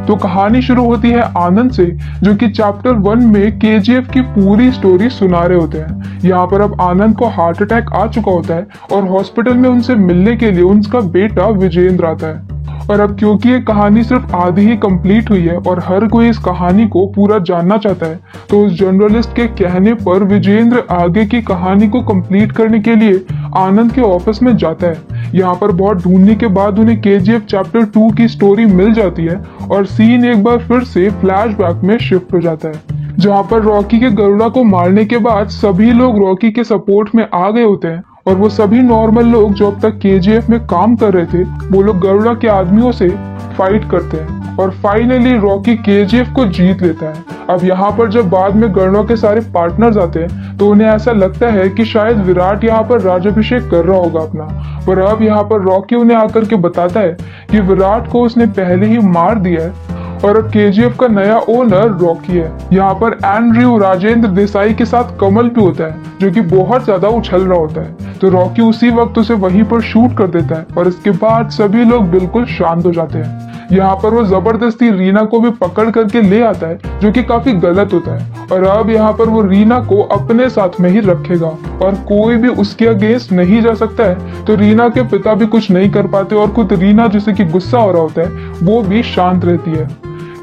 तो कहानी शुरू होती है आनंद से, जो कि चैप्टर 1 में केजीएफ की पूरी स्टोरी सुना रहे होते हैं। यहाँ पर अब आनंद को हार्ट अटैक आ चुका होता है और हॉस्पिटल में उनसे मिलने के लिए उनका बेटा विजेंद्र आता है। और अब क्योंकि ये कहानी सिर्फ आधी ही कंप्लीट हुई है और हर कोई इस कहानी को पूरा जानना चाहता है, तो उस जर्नलिस्ट के कहने पर विजेंद्र आगे की कहानी को कंप्लीट करने के लिए आनंद के ऑफिस में जाता है। यहाँ पर बहुत ढूंढने के बाद उन्हें केजीएफ चैप्टर 2 की स्टोरी मिल जाती है और सीन एक बार फिर से फ्लैशबैक में शिफ्ट हो जाता है, जहाँ पर रॉकी के गरुड़ा को मारने के बाद सभी लोग रॉकी के सपोर्ट में आ गए होते हैं और वो सभी नॉर्मल लोग जो अब तक केजीएफ में काम कर रहे थे, वो लोग गरुड़ा के आदमियों से फाइट करते हैं और फाइनली रॉकी केजीएफ को जीत लेता है। अब यहाँ पर जब बाद में गरुड़ा के सारे पार्टनर्स आते हैं तो उन्हें ऐसा लगता है कि शायद विराट यहाँ पर राज्याभिषेक कर रहा होगा अपना, पर अब यहाँ पर रॉकी उन्हें आकर के बताता है कि विराट को उसने पहले ही मार दिया है और अब केजीएफ का नया ओनर रॉकी है। यहाँ पर एंड्रयू राजेंद्र देसाई के साथ कमल भी होता है, जो कि बहुत ज्यादा उछल रहा होता है, तो रॉकी उसी वक्त उसे वहीं पर शूट कर देता है और इसके बाद सभी लोग बिल्कुल शांत हो जाते हैं। यहाँ पर वो जबरदस्ती रीना को भी पकड़ करके ले आता है, जो कि काफी गलत होता है, और अब यहाँ पर वो रीना को अपने साथ में ही रखेगा और कोई भी उसके अगेंस्ट नहीं जा सकता है। तो रीना के पिता भी कुछ नहीं कर पाते और खुद रीना जिसे कि गुस्सा हो रहा होता है वो भी शांत रहती है।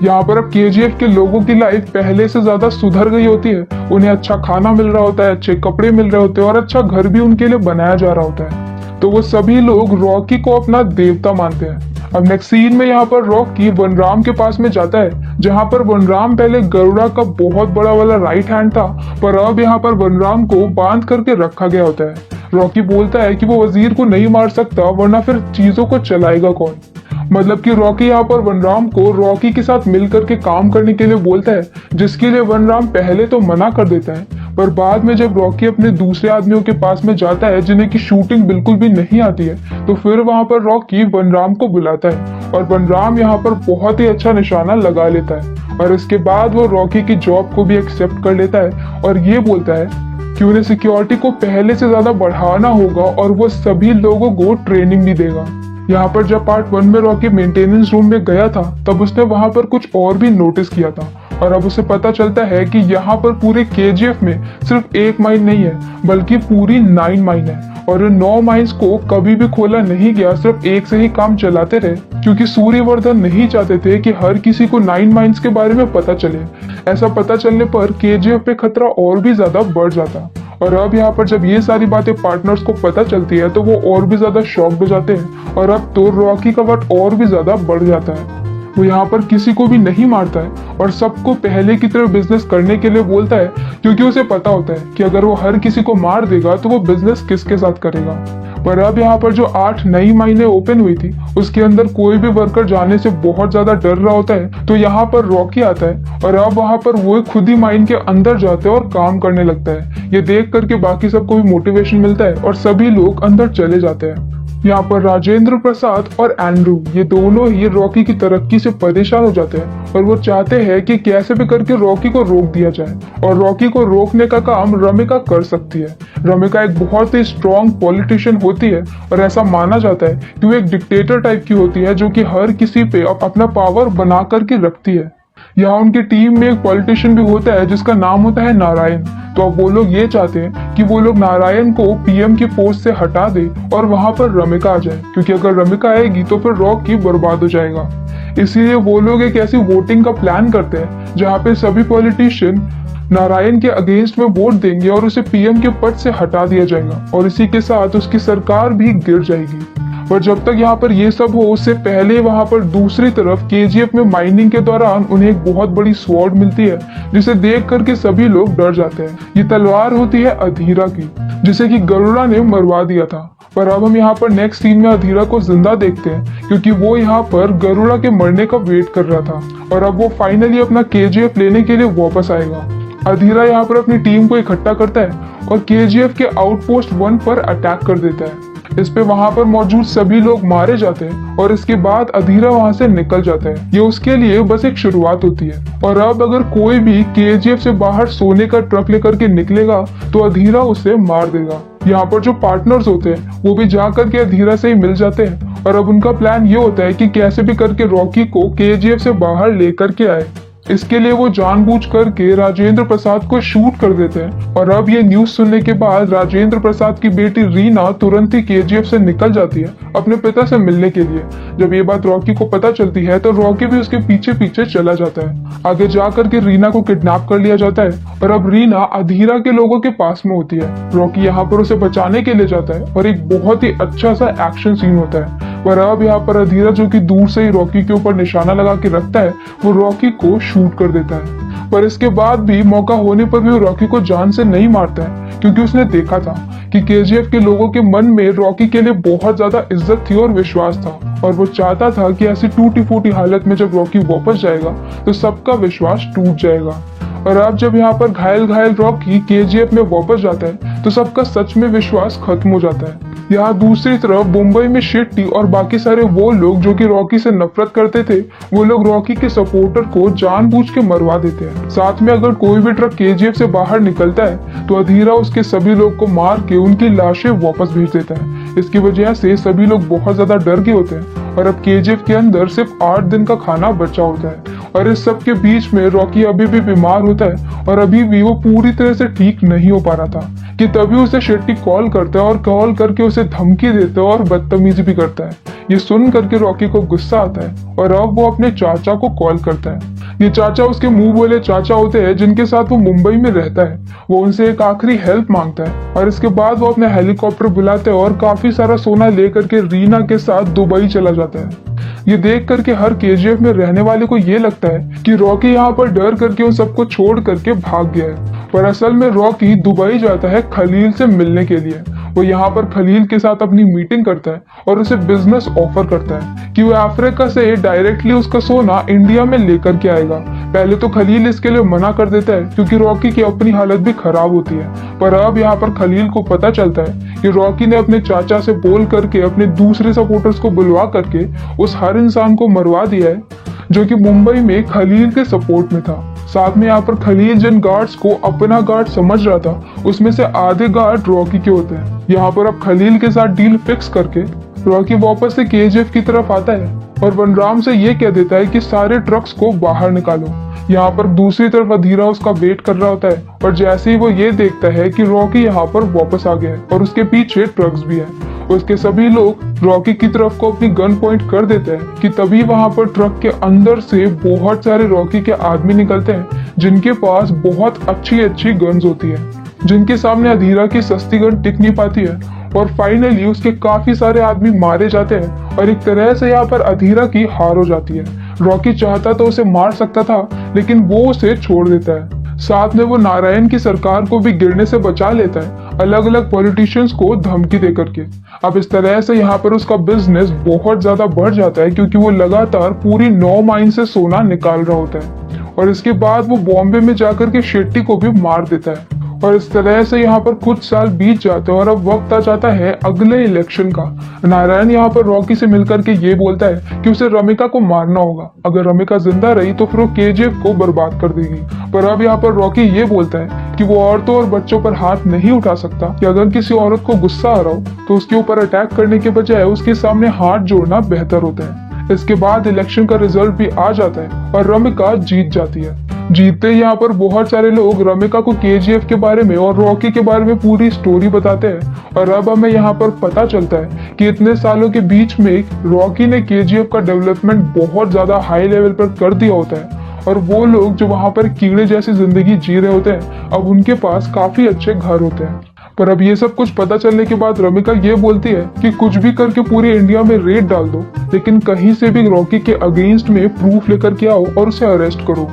यहाँ पर अब केजीएफ के लोगों की लाइफ पहले से ज्यादा सुधर गई होती है। उन्हें अच्छा खाना मिल रहा होता है, अच्छे कपड़े मिल रहे होते हैं और अच्छा घर भी उनके लिए बनाया जा रहा होता है। तो वो सभी लोग रॉकी को अपना देवता मानते हैं। अब नेक्स्ट सीन में यहाँ पर रॉकी वनराम के पास में जाता है, जहाँ पर वनराम पहले गरुड़ा का बहुत बड़ा वाला राइट हैंड था, पर अब यहाँ पर वनराम को बांध करके रखा गया होता है। रॉकी बोलता है कि वो वजीर को नहीं मार सकता, वरना फिर चीजों को चलाएगा कौन। मतलब कि रॉकी यहाँ पर वनराम को रॉकी के साथ मिलकर के काम करने के लिए बोलता है, जिसके लिए वनराम पहले तो मना कर देता है, पर बाद में जब रॉकी अपने दूसरे आदमियों के पास में जाता है जिन्हें की शूटिंग बिल्कुल भी नहीं आती है, तो फिर वहां पर रॉकी वनराम को बुलाता है और वनराम यहाँ पर बहुत ही अच्छा निशाना लगा लेता है और इसके बाद वो रॉकी की जॉब को भी एक्सेप्ट कर लेता है और ये बोलता है कि उन्हें सिक्योरिटी को पहले से ज्यादा बढ़ाना होगा और वो सभी लोगों को ट्रेनिंग भी देगा। यहाँ पर जब पार्ट 1 में रॉकी मेंटेनेंस रूम में गया था, तब उसने वहां पर कुछ और भी नोटिस किया था और अब उसे पता चलता है कि यहाँ पर पूरे केजीएफ में सिर्फ एक माइन नहीं है, बल्कि पूरी 9 माइन है और इन 9 माइंस को कभी भी खोला नहीं गया, सिर्फ एक से ही काम चलाते रहे, क्योंकि सूर्यवर्धन नहीं चाहते थे कि हर किसी को 9 माइंस के बारे में पता चले। ऐसा पता चलने पर केजीएफ पे खतरा और भी ज्यादा बढ़ जाता और अब यहाँ पर जब ये सारी बातें पार्टनर्स को पता चलती है तो वो और भी ज्यादा शॉक्ड हो जाते हैं और अब तो रॉकी का वट और भी ज्यादा बढ़ जाता है। वो यहाँ पर किसी को भी नहीं मारता है और सबको पहले की तरह बिजनेस करने के लिए बोलता है, क्योंकि उसे पता होता है कि अगर वो हर किसी को मार देगा तो वो बिजनेस किसके साथ करेगा। पर अब यहाँ पर जो 8 नई माइनें ओपन हुई थी, उसके अंदर कोई भी वर्कर जाने से बहुत ज्यादा डर रहा होता है, तो यहाँ पर रॉकी आता है और अब वहाँ पर वो खुद ही माइन के अंदर जाते हैं और काम करने लगता है। ये देख करके बाकी सबको भी मोटिवेशन मिलता है और सभी लोग अंदर चले जाते हैं। यहाँ पर राजेंद्र प्रसाद और एंड्रू ये दोनों ही रॉकी की तरक्की से परेशान हो जाते हैं और वो चाहते हैं कि कैसे भी करके रॉकी को रोक दिया जाए और रॉकी को रोकने का काम रमिका कर सकती है। रमिका एक बहुत ही स्ट्रॉन्ग पॉलिटिशियन होती है और ऐसा माना जाता है कि वो एक डिक्टेटर टाइप की होती है, जो कि हर किसी पे अपना पावर बना करके रखती है। यहाँ उनकी टीम में एक पॉलिटिशियन भी होता है जिसका नाम होता है नारायण। तो अब वो लोग ये चाहते हैं कि वो लोग नारायण को पीएम की पोस्ट से हटा दे और वहां पर रमिका आ जाए, क्योंकि अगर रमिका आएगी तो फिर रॉकी बर्बाद हो जाएगा। इसीलिए वो लोग एक ऐसी वोटिंग का प्लान करते हैं जहाँ पे सभी पॉलिटिशियन नारायण के अगेंस्ट में वोट देंगे और उसे पीएम के पद से हटा दिया जाएगा और इसी के साथ उसकी सरकार भी गिर जाएगी। पर जब तक यहाँ पर ये सब हो, उससे पहले वहाँ पर दूसरी तरफ केजीएफ में माइनिंग के दौरान उन्हें एक बहुत बड़ी स्वॉर्ड मिलती है, जिसे देख करके सभी लोग डर जाते हैं। ये तलवार होती है अधीरा की, जिसे कि गरुड़ा ने मरवा दिया था। पर अब हम यहाँ पर नेक्स्ट सीन में अधीरा को जिंदा देखते हैं, क्योंकि वो यहाँ पर गरुड़ा के मरने का वेट कर रहा था और अब वो फाइनली अपना केजीएफ लेने के लिए वापस आएगा। अधीरा यहाँ पर अपनी टीम को इकट्ठा करता है और केजीएफ के आउटपोस्ट 1 पर अटैक कर देता है। इस पे वहां पर मौजूद सभी लोग मारे जाते हैं और इसके बाद अधीरा वहां से निकल जाता है। ये उसके लिए बस एक शुरुआत होती है और अब अगर कोई भी केजीएफ से बाहर सोने का ट्रक लेकर के निकलेगा तो अधीरा उसे मार देगा। यहाँ पर जो पार्टनर्स होते हैं वो भी जा करके अधीरा से ही मिल जाते हैं और अब उनका प्लान ये होता है कि कैसे भी करके रॉकी को केजीएफ से बाहर लेकर के आए। इसके लिए वो जानबूझ करके राजेंद्र प्रसाद को शूट कर देते हैं। और अब ये न्यूज सुनने के बाद राजेंद्र प्रसाद की बेटी रीना तुरंत ही केजीएफ से निकल जाती है अपने पिता से मिलने के लिए। जब ये बात रॉकी को पता चलती है तो रॉकी भी उसके पीछे पीछे चला जाता है। आगे जाकर के रीना को किडनैप कर लिया जाता है और अब रीना अधीरा के लोगों के पास में होती है। रॉकी यहाँ पर उसे बचाने के लिए जाता है और एक बहुत ही अच्छा सा एक्शन सीन होता है। पर अब यहाँ पर अधीरा, जो कि दूर से ही रॉकी के ऊपर निशाना लगा के रखता है, वो रॉकी को शूट कर देता है। पर इसके बाद भी मौका होने पर भी वो रॉकी को जान से नहीं मारता है, क्योंकि उसने देखा था कि केजीएफ के लोगों के मन में रॉकी के लिए बहुत ज्यादा इज्जत थी और विश्वास था। और वो चाहता था कि ऐसी टूटी फूटी हालत में जब रॉकी वापस जाएगा तो सबका विश्वास टूट जाएगा। और अब जब यहाँ पर घायल घायल रॉकी केजीएफ में वापस जाता है तो सबका सच में विश्वास खत्म हो जाता है। यहाँ दूसरी तरफ मुंबई में शेट्टी और बाकी सारे वो लोग जो कि रॉकी से नफरत करते थे, वो लोग रॉकी के सपोर्टर को जानबूझ के मरवा देते हैं। साथ में अगर कोई भी ट्रक केजीएफ से बाहर निकलता है तो अधीरा उसके सभी लोग को मार के उनकी लाशें वापस भेज देता है। इसकी वजह से सभी लोग बहुत ज्यादा डर गए होते हैं और अब केजीएफ के अंदर सिर्फ 8 दिन का खाना बचा होता है। और इस सब के बीच में रॉकी अभी भी बीमार होता है और अभी भी वो पूरी तरह से ठीक नहीं हो पा रहा था कि तभी उसे शेट्टी कॉल करता है और कॉल करके उसे धमकी देता है और बदतमीजी भी करता है। ये सुन करके रॉकी को गुस्सा आता है और अब वो अपने चाचा को कॉल करता है। ये चाचा उसके मुंह बोले चाचा होते हैं जिनके साथ वो मुंबई में रहता है। वो उनसे एक आखिरी हेल्प मांगता है और इसके बाद वो अपने हेलीकॉप्टर बुलाते हैं और काफी सारा सोना लेकर के रीना के साथ दुबई चला जाता है। ये देख करके हर केजीएफ में रहने वाले को ये लगता है कि रॉकी यहाँ पर डर करके उन सबको छोड़ करके भाग गया है। पर असल में रॉकी दुबई जाता है खलील से मिलने के लिए। वो यहाँ पर खलील के साथ अपनी मीटिंग करता है और उसे बिजनेस ऑफर करता है कि वो अफ्रीका से डायरेक्टली उसका सोना इंडिया में लेकर के आएगा। पहले तो खलील इसके लिए मना कर देता है क्योंकि रॉकी की अपनी हालत भी खराब होती है। पर अब यहाँ पर खलील को पता चलता है कि रॉकी ने अपने चाचा से बोल करके अपने दूसरे सपोर्टर्स को बुलवा करके उस हर इंसान को मरवा दिया है जो कि मुंबई में खलील के सपोर्ट में था। साथ में यहाँ पर खलील जिन गार्ड्स को अपना गार्ड समझ रहा था उसमें से आधे गार्ड रॉकी के होते हैं। यहाँ पर अब खलील के साथ डील फिक्स करके रॉकी वापस से केजीएफ की तरफ आता है और वनराम से ये कह देता है कि सारे ट्रक्स को बाहर निकालो। यहाँ पर दूसरी तरफ अधीरा उसका वेट कर रहा होता है और जैसे ही वो ये देखता है कि रॉकी यहाँ पर वापस आ गया है और उसके पीछे ट्रक्स भी है, उसके सभी लोग रॉकी की तरफ को अपनी गन पॉइंट कर देते हैं कि तभी वहां पर ट्रक के अंदर से बहुत सारे रॉकी के आदमी निकलते हैं जिनके पास बहुत अच्छी अच्छी गन्स होती है, जिनके सामने अधीरा की सस्ती गन टिक नहीं पाती है। और फाइनली उसके काफी सारे आदमी मारे जाते हैं और एक तरह से यहाँ पर अधीरा की हार हो जाती है। रॉकी चाहता तो उसे मार सकता था लेकिन वो उसे छोड़ देता है। साथ में वो नारायण की सरकार को भी गिरने से बचा लेता है, अलग अलग पॉलिटिशियंस को धमकी दे करके। अब इस तरह से यहाँ पर उसका बिजनेस बहुत ज्यादा बढ़ जाता है क्योंकि वो लगातार पूरी 9 माइन से सोना निकाल रहा होता है। और इसके बाद वो बॉम्बे में जाकर के शेट्टी को भी मार देता है। और इस तरह से यहाँ पर कुछ साल बीत जाते हैं और अब वक्त आ जाता है अगले इलेक्शन का। नारायण यहाँ पर रॉकी से मिलकर के ये बोलता है कि उसे रमिका को मारना होगा, अगर रमिका जिंदा रही तो फिर वो केजीएफ को बर्बाद कर देगी। पर अब यहाँ पर रॉकी ये बोलता है कि वो औरतों और बच्चों पर हाथ नहीं उठा सकता, कि अगर किसी औरत को गुस्सा आ रहा हो तो उसके ऊपर अटैक करने के बजाय उसके सामने हाथ जोड़ना बेहतर होता है। इसके बाद इलेक्शन का रिजल्ट भी आ जाता है और रमिका जीत जाती है। जीतते ही यहाँ पर बहुत सारे लोग रमिका को केजीएफ के बारे में और रॉकी के बारे में पूरी स्टोरी बताते हैं। और अब हमें यहाँ पर पता चलता है कि इतने सालों के बीच में रॉकी ने केजीएफ का डेवलपमेंट बहुत ज्यादा हाई लेवल पर कर दिया होता है और वो लोग जो वहां पर कीड़े जैसी जिंदगी जी रहे होते हैं अब उनके पास काफी अच्छे घर होते हैं। पर अब ये सब कुछ पता चलने के बाद रमिका ये बोलती है कि कुछ भी करके पूरे इंडिया में रेड डाल दो, लेकिन कहीं से भी रॉकी के अगेंस्ट में प्रूफ लेकर के आओ और उसे अरेस्ट करो।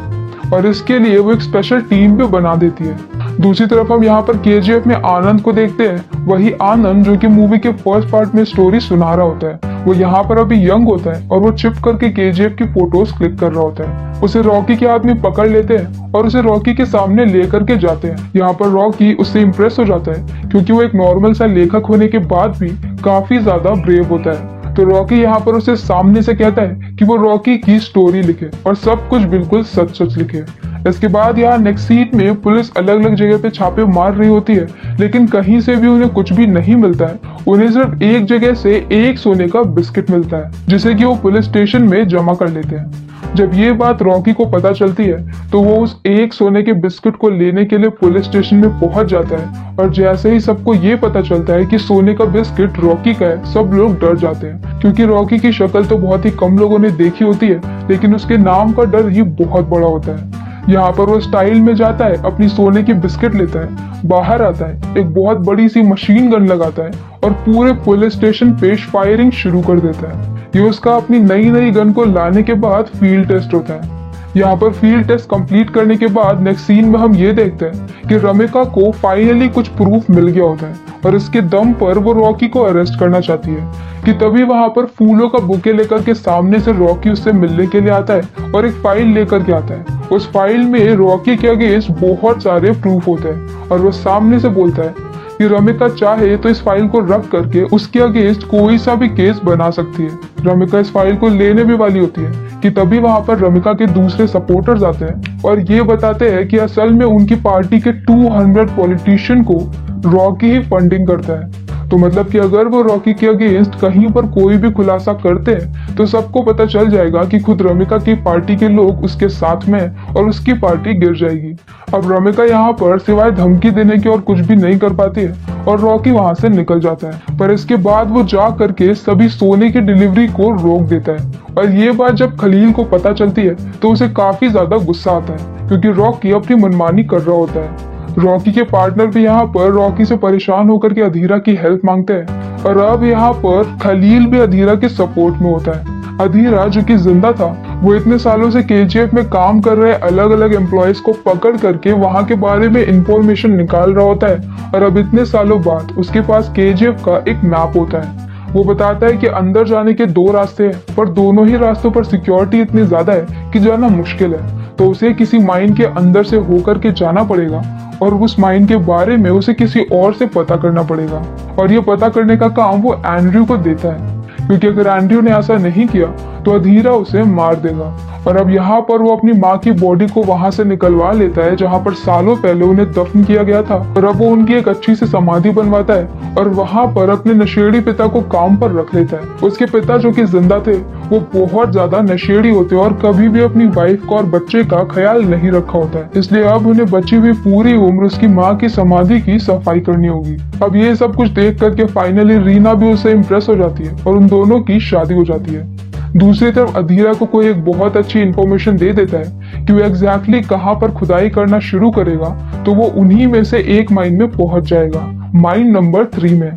और इसके लिए वो एक स्पेशल टीम भी बना देती है। दूसरी तरफ हम यहाँ पर केजीएफ में आनंद को देखते हैं। वही आनंद जो कि मूवी के फर्स्ट पार्ट में स्टोरी सुना रहा होता है, वो यहाँ पर अभी यंग होता है और वो चिप करके केजीएफ की फोटोज क्लिक कर रहा होता है। उसे रॉकी के आदमी पकड़ लेते हैं और उसे रॉकी के सामने लेकर के जाते हैं। यहाँ पर रॉकी उससे इम्प्रेस हो जाता है क्योंकि वो एक नॉर्मल सा लेखक होने के बाद भी काफी ज्यादा ब्रेव होता है। तो रॉकी यहाँ पर उसे सामने से कहता है कि वो रॉकी की स्टोरी लिखे और सब कुछ बिल्कुल सच सच लिखे। इसके बाद यहाँ नेक्स्ट सीट में पुलिस अलग अलग जगह पे छापे मार रही होती है, लेकिन कहीं से भी उन्हें कुछ भी नहीं मिलता है। उन्हें सिर्फ एक जगह से एक सोने का बिस्किट मिलता है, जिसे कि वो पुलिस स्टेशन में जमा कर लेते हैं। जब ये बात रॉकी को पता चलती है तो वो उस एक सोने के बिस्किट को लेने के लिए पुलिस स्टेशन में पहुंच जाता है, और जैसे ही सबको ये पता चलता है कि सोने का बिस्किट रॉकी का है, सब लोग डर जाते हैं, क्योंकि रॉकी की शक्ल तो बहुत ही कम लोगों ने देखी होती है, लेकिन उसके नाम का डर ही बहुत बड़ा होता है। यहाँ पर वो स्टाइल में जाता है, अपनी सोने की बिस्किट लेता है, बाहर आता है, एक बहुत बड़ी सी मशीन गन लगाता है और पूरे पुलिस स्टेशन पे फायरिंग शुरू कर देता है। ये उसका अपनी नई गन को लाने के बाद फील्ड टेस्ट होता है। यहाँ पर फील्ड टेस्ट कंप्लीट करने के बाद नेक्स्ट सीन में हम ये देखते हैं कि रमिका को फाइनली कुछ प्रूफ मिल गया होता है, और इसके दम पर वो रॉकी को अरेस्ट करना चाहती है कि तभी वहां पर फूलों का बुके लेकर के सामने से रॉकी उससे मिलने के लिए आता है और एक फाइल लेकर के आता है। उस फाइल में रॉकी के अगेंस्ट बहुत सारे प्रूफ होते हैं, और वो सामने से बोलता है कि रमिका चाहे तो इस फाइल को रख करके उसके अगेंस्ट कोई सा भी केस बना सकती है। रमिका इस फाइल को लेने भी वाली होती है कि तभी वहां पर रमिका के दूसरे सपोर्टर्स आते हैं और ये बताते हैं कि असल में उनकी पार्टी के 200 पॉलिटिशियन को रॉकी ही फंडिंग करता है। तो मतलब कि अगर वो रॉकी के अगेंस्ट कहीं पर कोई भी खुलासा करते हैं तो सबको पता चल जाएगा कि खुद रमिका की पार्टी के लोग उसके साथ में हैं और उसकी पार्टी गिर जाएगी। अब रमिका यहाँ पर सिवाय धमकी देने के और कुछ भी नहीं कर पाती है और रॉकी वहां से निकल जाता है, पर इसके बाद वो जा करके सभी सोने की डिलीवरी को रोक देता है। और ये बात जब खलील को पता चलती है तो उसे काफी ज्यादा गुस्सा आता है, क्योंकि रॉकी अपनी मनमानी कर रहा होता है। रॉकी के पार्टनर भी यहाँ पर रॉकी से परेशान होकर के अधीरा की हेल्प मांगते हैं, और अब यहाँ पर खलील भी अधीरा के सपोर्ट में होता है। अधीरा जो कि जिंदा था, वो इतने सालों से केजीएफ में काम कर रहे अलग अलग एम्प्लॉयज को पकड़ करके वहां के बारे में इंफॉर्मेशन निकाल रहा होता है, और अब इतने सालों बाद उसके पास केजीएफ का एक मैप होता है। वो बताता है कि अंदर जाने के 2 रास्ते हैं, पर दोनों ही रास्तों पर सिक्योरिटी इतनी ज्यादा है कि जाना मुश्किल है, तो उसे किसी माइन के अंदर से होकर के जाना पड़ेगा और उस माइन के बारे में उसे किसी और से पता करना पड़ेगा। और ये पता करने का काम वो एंड्रयू को देता है, क्योंकि अगर एंड्रयू ने ऐसा नहीं किया तो अधीरा उसे मार देगा। और अब यहाँ पर वो अपनी माँ की बॉडी को वहां से निकलवा लेता है जहाँ पर सालों पहले उन्हें दफन किया गया था, और अब वो उनकी एक अच्छी सी समाधि बनवाता है और वहां पर अपने नशेड़ी पिता को काम पर रख लेता है। उसके पिता जो कि जिंदा थे, वो बहुत ज्यादा नशेड़ी होते और कभी भी अपनी वाइफ का और बच्चे का ख्याल नहीं रखा होता है, इसलिए अब उन्हें बची हुई पूरी उम्र उसकी माँ की समाधि की सफाई करनी होगी। अब ये सब कुछ देख करके फाइनली रीना भी उससे इम्प्रेस हो जाती है और उन दोनों की शादी हो जाती है। दूसरी तरफ अधीरा को कोई एक बहुत अच्छी इन्फॉर्मेशन दे देता है कि वो एग्जैक्टली कहाँ पर खुदाई करना शुरू करेगा, तो वो उन्हीं में से एक माइन में पहुंच जाएगा, माइन नंबर 3 में।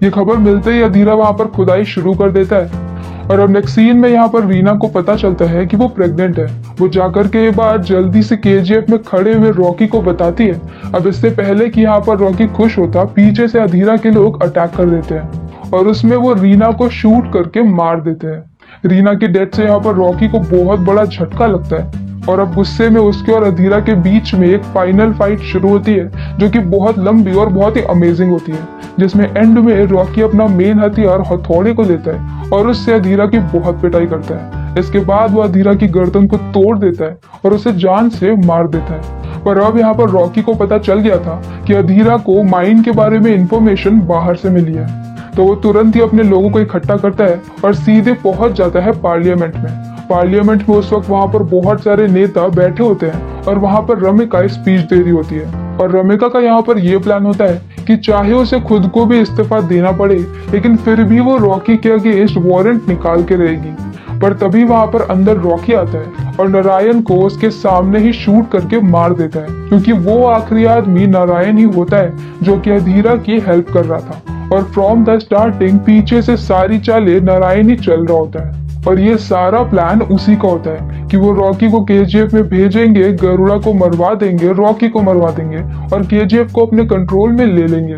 ये खबर मिलते ही अधीरा वहां पर खुदाई शुरू कर देता है। और अब नेक्स्ट सीन में यहाँ पर रीना को पता चलता है कि वो प्रेग्नेंट है। वो जाकर के ये बात जल्दी से केजीएफ में खड़े हुए रॉकी को बताती है। अब इससे पहले कि यहाँ पर रॉकी खुश होता, पीछे से अधीरा के लोग अटैक कर देते हैं और उसमें वो रीना को शूट करके मार देते हैं। रीना की डेथ से यहाँ पर रॉकी को बहुत बड़ा झटका लगता है, और अब गुस्से में उसके और अधीरा के बीच में एक फाइनल फाइट शुरू होती है जो कि बहुत लंबी और बहुत ही अमेजिंग होती है, जिसमें एंड में रॉकी अपना मेन हथियार हथौड़े को लेता है और उससे अधीरा की बहुत पिटाई करता है। इसके बाद वो अधीरा की गर्दन को तोड़ देता है और उसे जान से मार देता है। पर अब यहाँ पर रॉकी को पता चल गया था कि अधीरा को माइन के बारे में इंफॉर्मेशन बाहर से मिली है, तो वो तुरंत ही अपने लोगों को इकट्ठा करता है और सीधे पहुंच जाता है पार्लियामेंट में। पार्लियामेंट में उस वक्त वहां पर बहुत सारे नेता बैठे होते हैं और वहां पर रमिका स्पीच दे रही होती है। और रमिका का यहाँ पर ये प्लान होता है कि चाहे उसे खुद को भी इस्तीफा देना पड़े, लेकिन फिर भी वो रॉकी के अगेंस्ट वारंट निकाल के रहेगी। पर तभी वहां पर अंदर रॉकी आता है और नारायण को उसके सामने ही शूट करके मार देता है, क्योंकि वो आखिरी आदमी नारायण ही होता है जो कि अधीरा की हेल्प कर रहा था। और फ्रॉम द स्टार्टिंग पीछे से सारी चालें नारायण ही चल रहा होता है, और ये सारा प्लान उसी का होता है कि वो रॉकी को केजीएफ में भेजेंगे, गरुड़ा को मरवा देंगे, रॉकी को मरवा देंगे और केजीएफ को अपने कंट्रोल में ले लेंगे।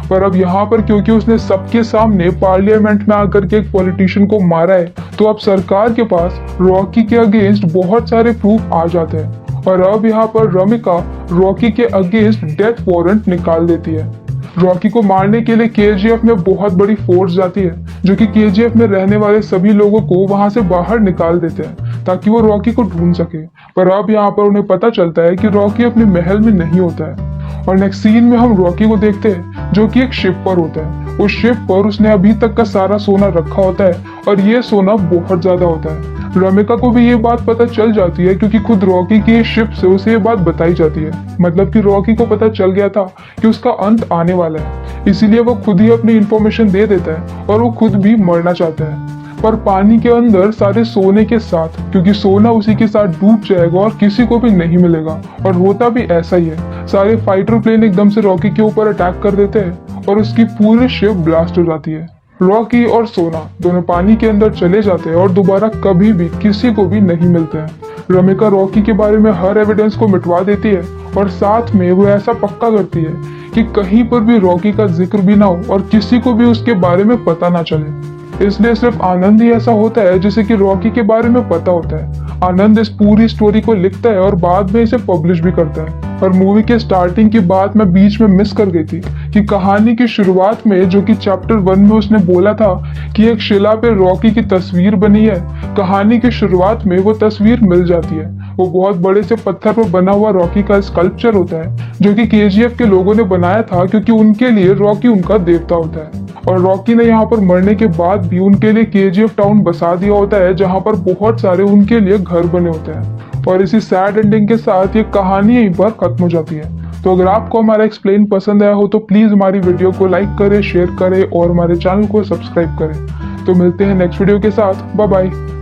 पर अब यहाँ पर क्योंकि उसने सबके सामने पार्लियामेंट में आकर के एक पॉलिटिशियन को मारा है, तो अब सरकार के पास रॉकी के अगेंस्ट बहुत सारे प्रूफ आ जाते हैं। और अब यहाँ पर रमिका रॉकी के अगेंस्ट डेथ वारंट निकाल देती है। रॉकी को मारने के लिए केजीएफ में बहुत बड़ी फोर्स जाती है, जो कि केजीएफ में रहने वाले सभी लोगों को वहां से बाहर निकाल देते हैं, ताकि वो रॉकी को ढूंढ सके। पर अब यहाँ पर उन्हें पता चलता है कि रॉकी अपने महल में नहीं होता है। और नेक्स्ट सीन में हम रॉकी को देखते हैं जो कि एक शिप पर होता है। उस शिप पर उसने अभी तक का सारा सोना रखा होता है और ये सोना बहुत ज्यादा होता है। रमिका को भी ये बात पता चल जाती है क्योंकि खुद रॉकी की शिप से उसे ये बात बताई जाती है। मतलब कि रॉकी को पता चल गया था कि उसका अंत आने वाला है, इसीलिए वो खुद ही अपनी इंफॉर्मेशन दे देता है और वो खुद भी मरना चाहता है, पर पानी के अंदर सारे सोने के साथ, क्योंकि सोना उसी के साथ डूब जाएगा और किसी को भी नहीं मिलेगा। और होता भी ऐसा ही है। सारे फाइटर प्लेन एकदम से रॉकी के ऊपर अटैक कर देते हैं और उसकी पूरी शिप ब्लास्ट हो जाती है। रॉकी और सोना दोनों पानी के अंदर चले जाते हैं और दोबारा कभी भी किसी को भी नहीं मिलते हैं। रमिका रॉकी के बारे में हर एविडेंस को मिटवा देती है और साथ में वो ऐसा पक्का करती है कि कहीं पर भी रॉकी का जिक्र भी ना हो और किसी को भी उसके बारे में पता ना चले। इसलिए सिर्फ आनंद ही ऐसा होता है जिसे कि रॉकी के बारे में पता होता है। आनंद इस पूरी स्टोरी को लिखता है और बाद में इसे पब्लिश भी करता है। और मूवी के स्टार्टिंग की बात मैं बीच में मिस कर गई थी कि कहानी की शुरुआत में जो कि चैप्टर 1 में उसने बोला था कि एक शिला पे रॉकी की तस्वीर बनी है, कहानी की शुरुआत में वो तस्वीर मिल जाती है। वो बहुत बड़े से पत्थर पर बना हुआ रॉकी का स्कल्पचर होता है जो कि केजीएफ के लोगों ने बनाया था क्योंकि उनके लिए रॉकी उनका देवता होता है। और रॉकी ने यहाँ पर मरने के बाद भी उनके लिए केजीएफ टाउन बसा दिया होता है जहाँ पर बहुत सारे उनके लिए घर बने होते हैं। और इसी सैड एंडिंग के साथ ये कहानी यहीं पर खत्म हो जाती है। तो अगर आपको हमारा एक्सप्लेन पसंद आया हो तो प्लीज हमारी वीडियो को लाइक करें, शेयर करें और हमारे चैनल को सब्सक्राइब करें। तो मिलते हैं नेक्स्ट वीडियो के साथ। Bye bye.